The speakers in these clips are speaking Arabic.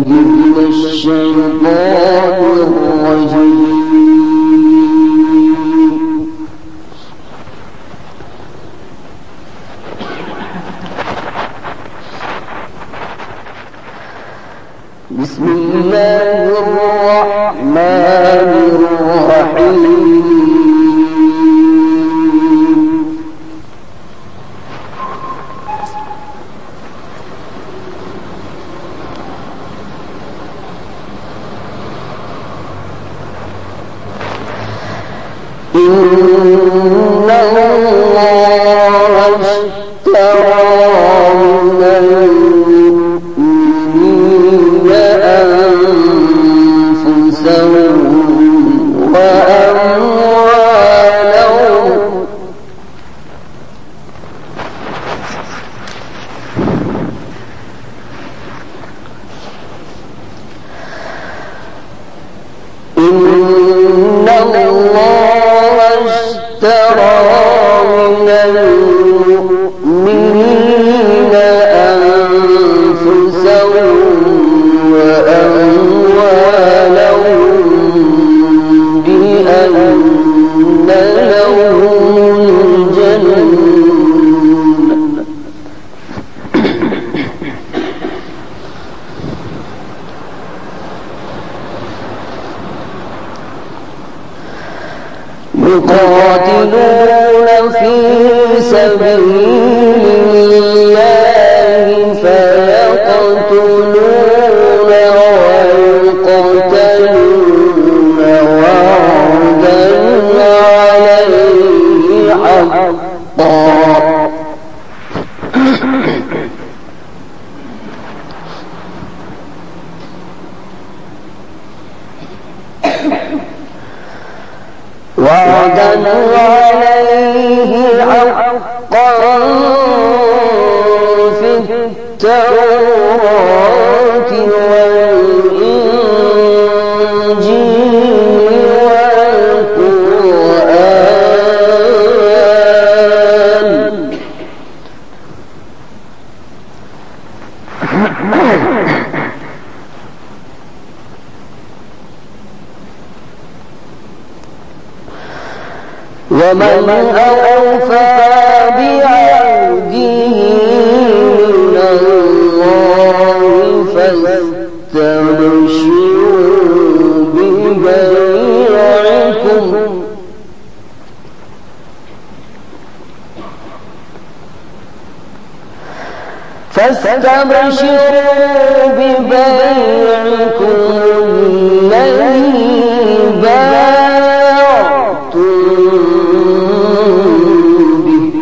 من الشيطان الرجيم. بسم الله الرحمن الرحيم. إن الله اشترى من المؤمنين أنفسهم وأموالهم إن الله اشترى من المؤمنين أنفسهم وأموالهم بأن لهم الجنة يقاتلون في سبيل الله فيقتلون ويقتلون وعدا عليه حقا وعدا عليه حقا في التوراة والإنجيل والقرآن ومن أوفى بعهده من الله فاستبشروا ببيعكم الذي باعتم به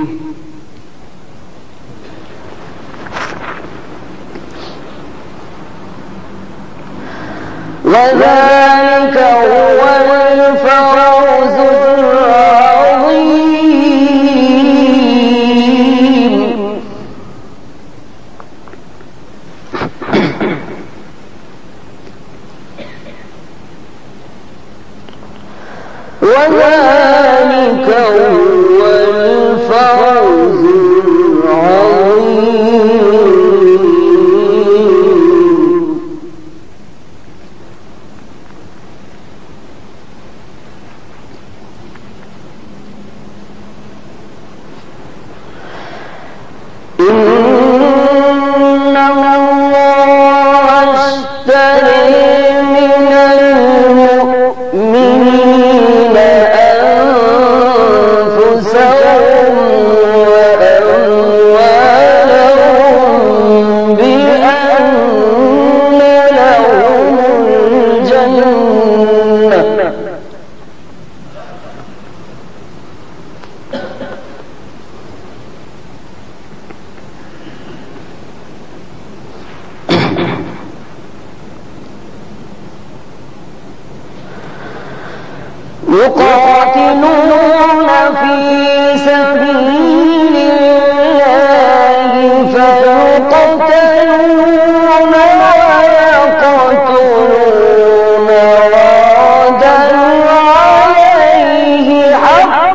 وذلك هو الفوز العظيم. وذلك هو الفوز العظيم. إن الله اشترى من المؤمنين أنفسهم وأموالهم بأن لهم الجنة يقاتلون في سبيل الله فيقتلون ويقتلون وعدا عليه حقا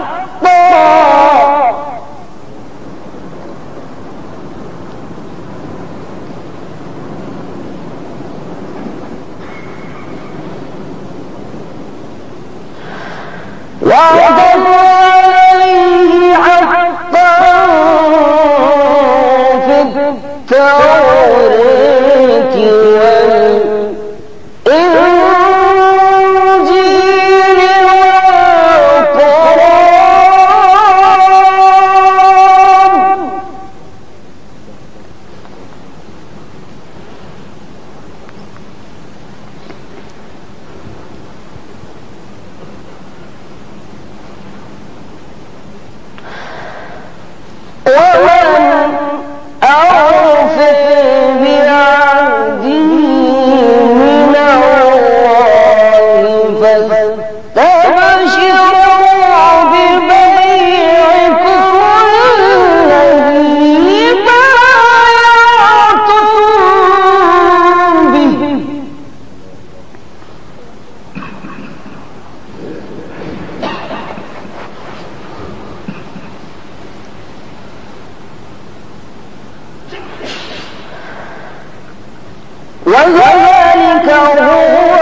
وذلك هو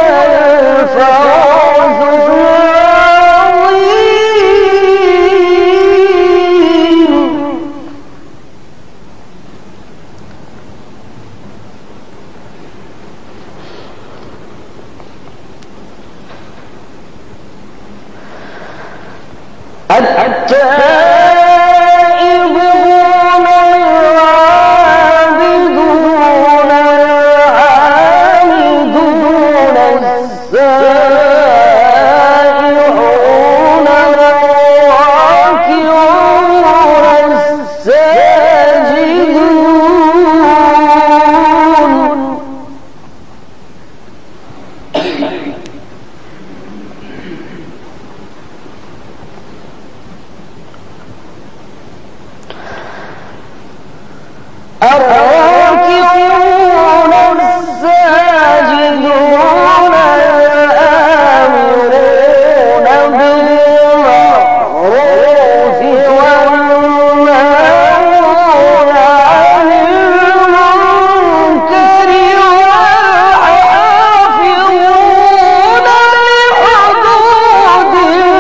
الفوز العظيم. التائبون العابدون الحامدون السائحون الراكعون الساجدون الراكعون الساجدون الآمرون بالمعروف والناهون عن المنكر والحافظون لحدود الله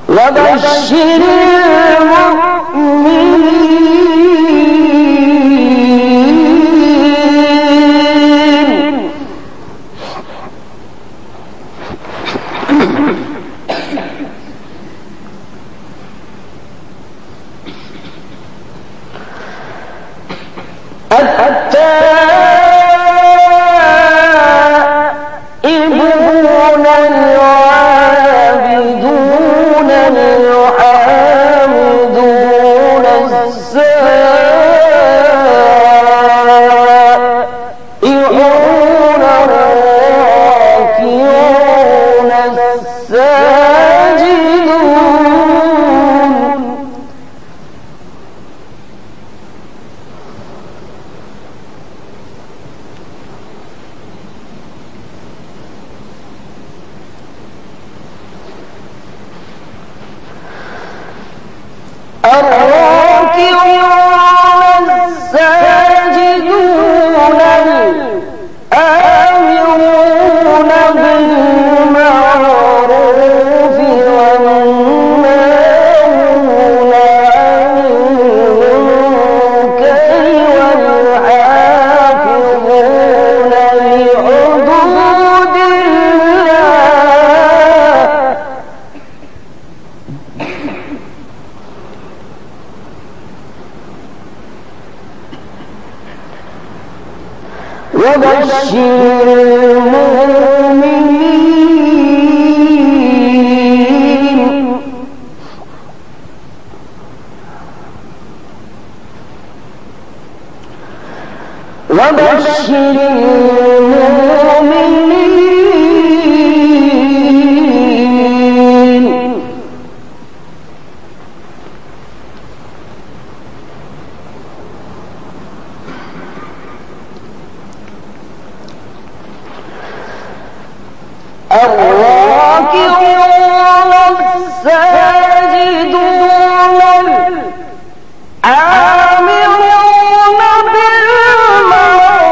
وبشر المؤمنين. التائبون العابدون الحامدون السائحون الراكعون الساجدون الراكعون الساجدون الآمرون بالمعروف والناهون عن المنكر والحافظون لحدود الله. وبشر المؤمنين. وبشر المؤمنين. الراكعون الساجدون الآمرون بالمعروف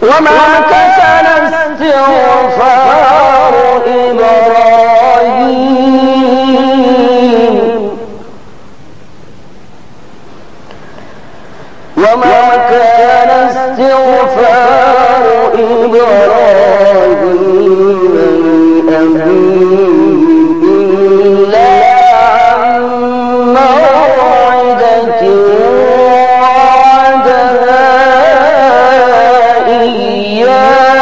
وما كان استغفار إبراهيم لأبيه إلا عن موعدة وعدها إياه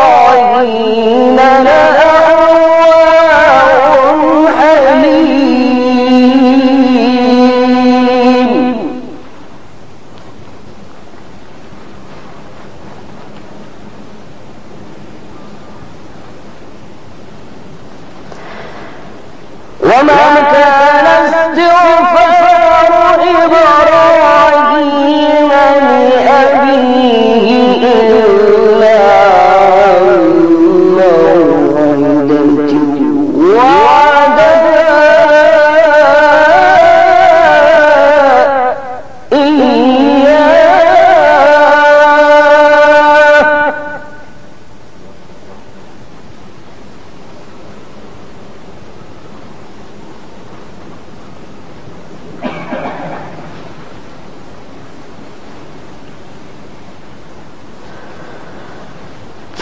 إبراهيم لأواه حليم وما كان استغفار إبراهيم لأبيه إلا عن موعدة وعدها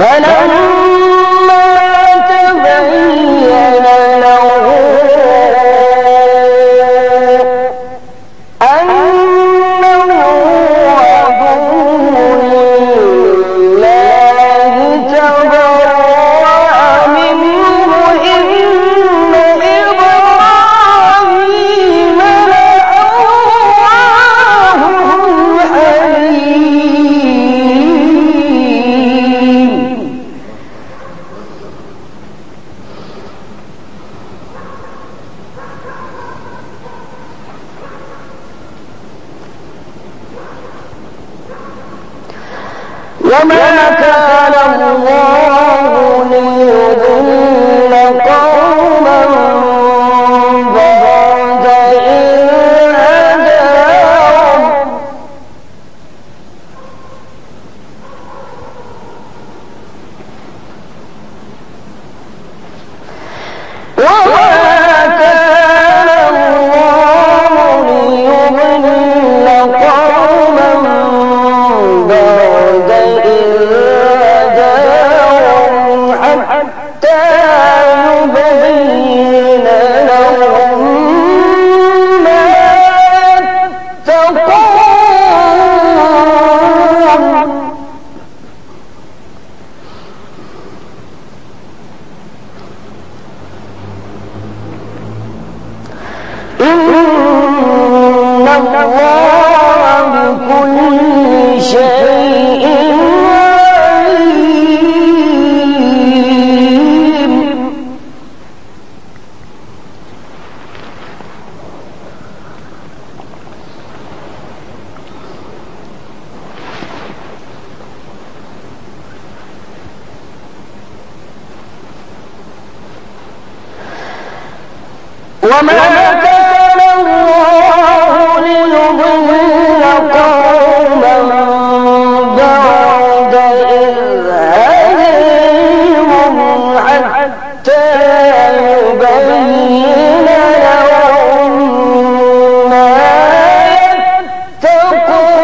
فلما تبين له أنه عدو لله تبرأ منه إن إبراهيم لأواه حليم. وما كان الله ليضل قوما بعد إذ هداهم وما كان الله ليضل قوما بعد إذ هداهم حتى يبين لهم ما يتقون. إن الله بكل شيء عليم. وما كان الله ليضل قوما بعد إذ هداهم حتى يبين لهم ما يتقون.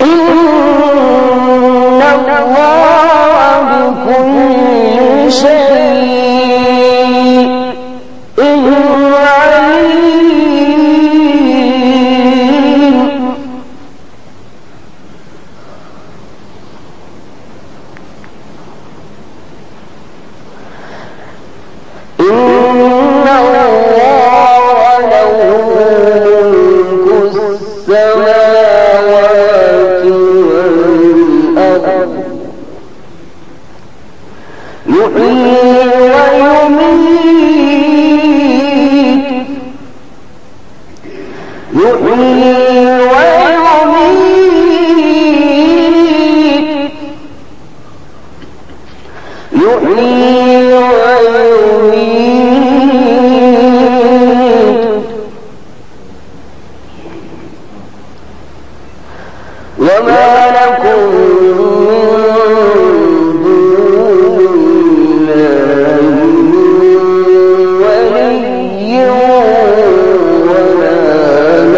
إن الله بكل شيء عليم. إن الله له ملك السماوات والأرض يحيي ويميت وما لكم من دون الله ولي ولا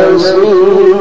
نصير.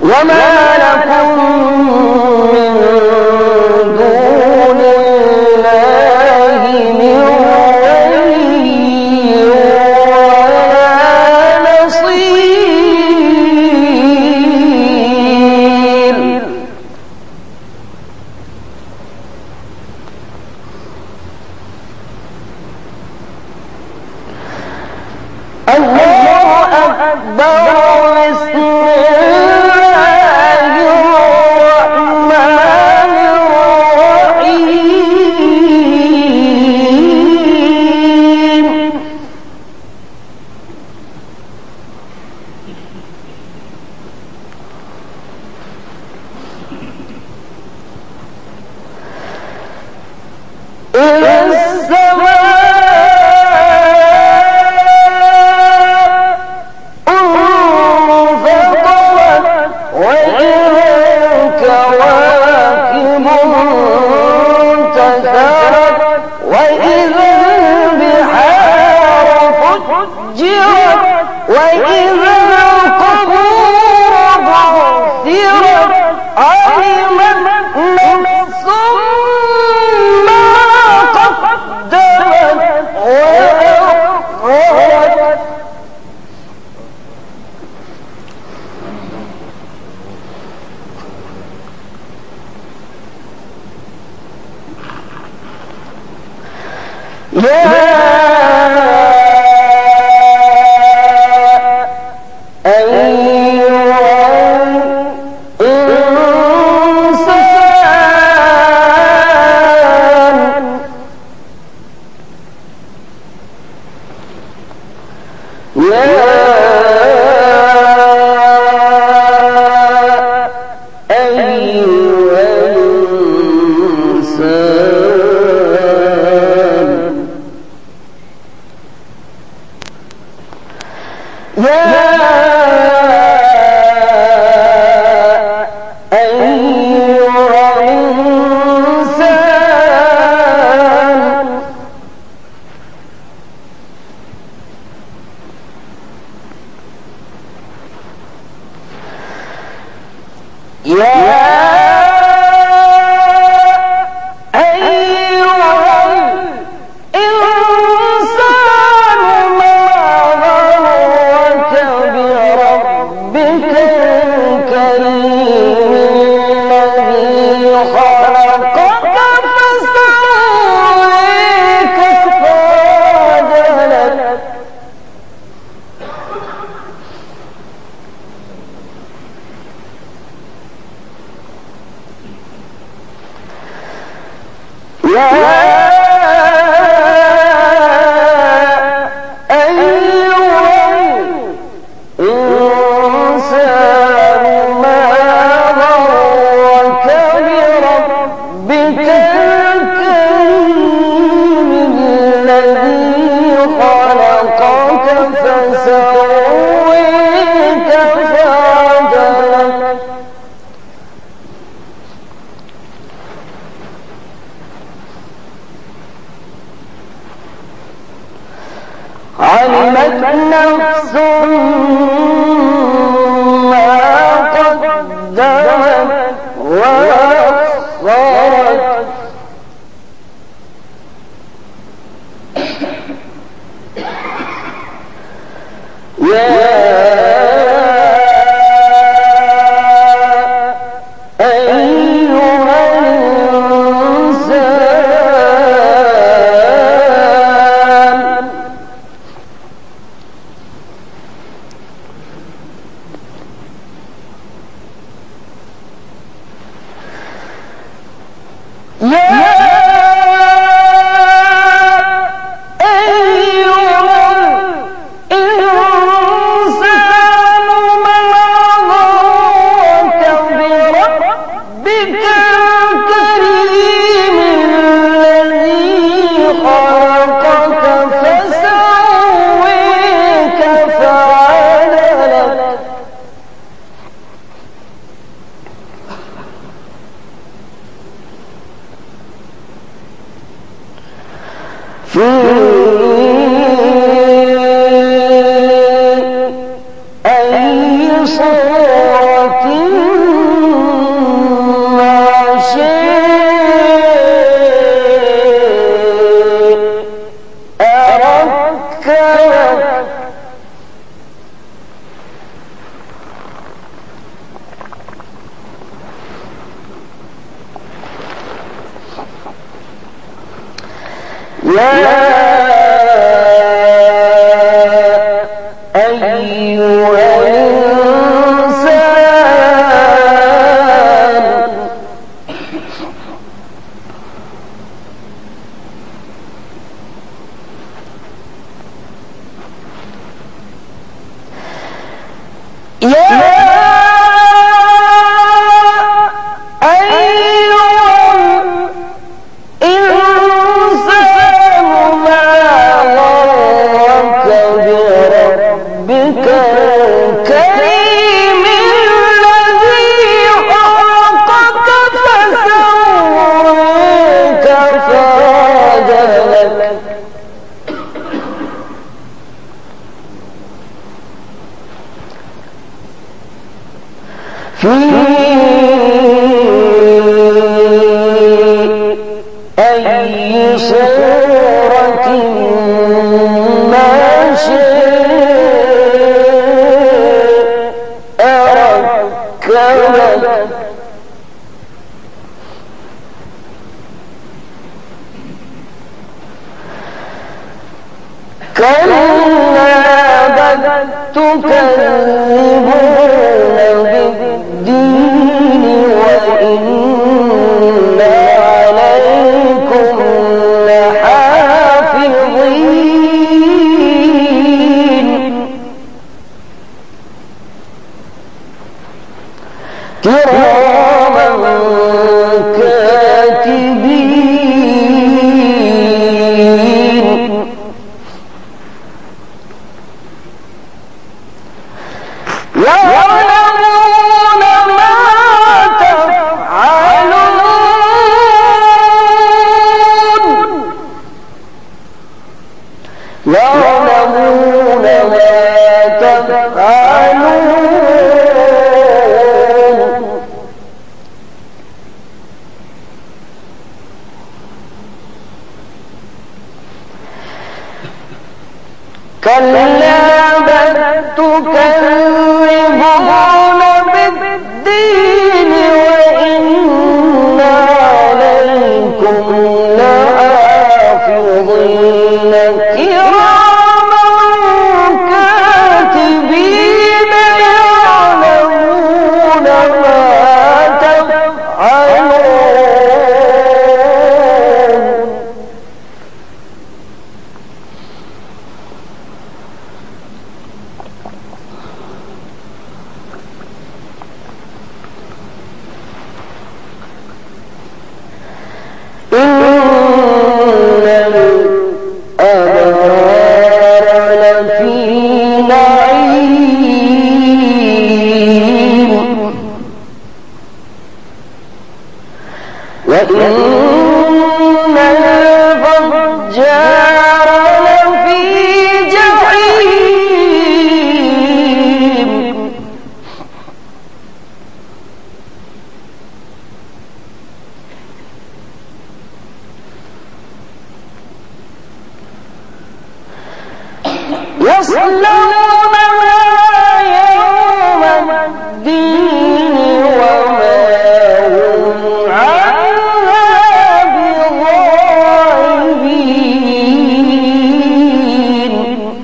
وما لكم من دون الله من ولي ولا نصير. الكريم الذي خلقك فسواك فعدلك في أي صورة ما شاء ركبك كلا بل تكذبون بالدين وإن عليكم لحافظين كراما كاتبين يعلمون ما تفعلون يعلمون ما تفعلون كلا بل تكذبون بالدين وإن عليكم لحافظين كراما كاتبين يعلمون ما تفعلون إن الأبرار لفي نعيم وإن الفجار لفي جحيم يصلونها يوم الدين وما هم عنها بغائبين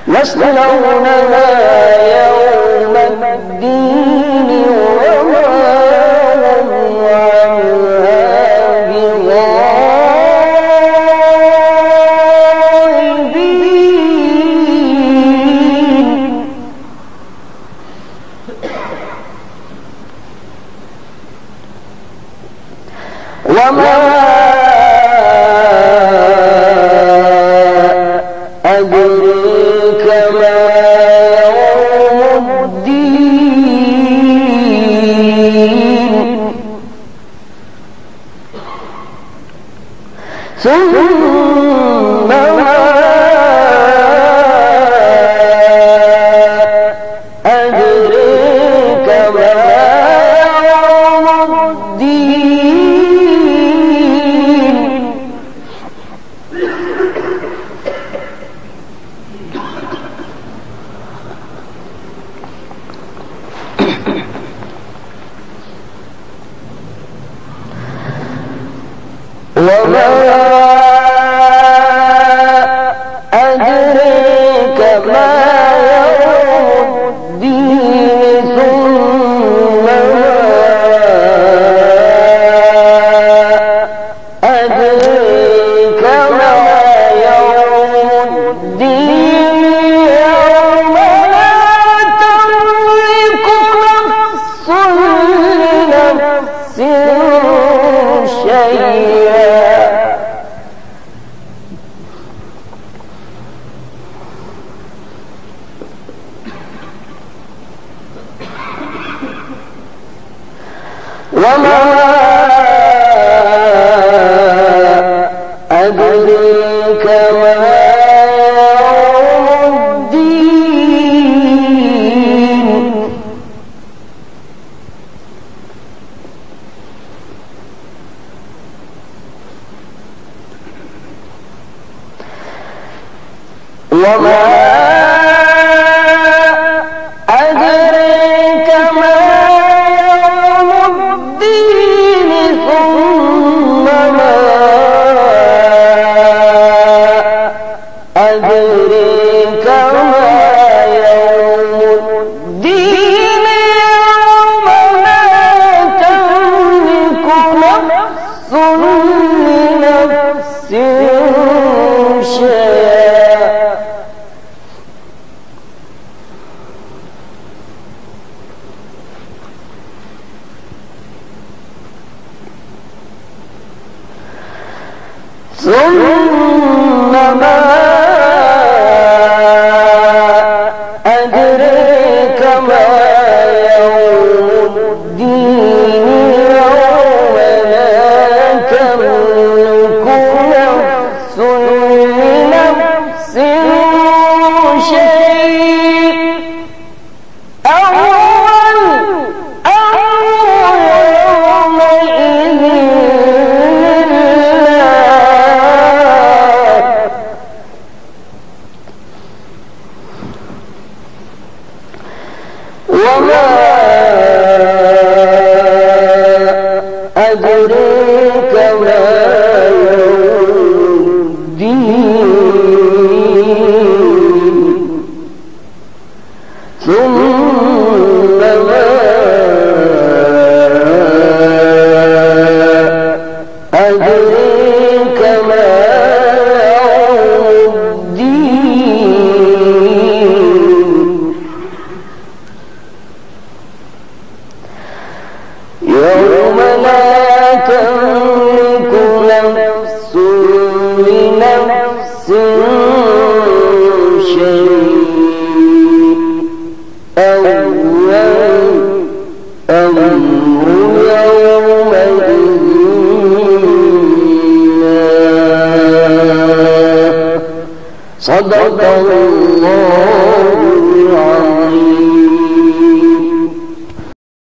يصلونها يوم الدين وما وما أدريك ما يوم الدين ثم ما أدريك ما يوم الدين وما أدريك ما يوم الدين ثم ما أدريك ما يوم الدين يوم لا تملك نفس لنفس شيئا شيئا وما أدريك ما يوم الدين وما أدريك ما يوم الدين ثم ما أدريك ما يوم الدين يوم لا تملك نفس لنفس شيئا ثم ما أدريك ما يوم الدين يوم لا تملك نفس لنفس شيئا وما أدريك ما يوم الدين ثم ما أدريك ما يوم الدين يوم لا تملك نفس لنفس شيئا والأمر يومئذ لله. صدق الله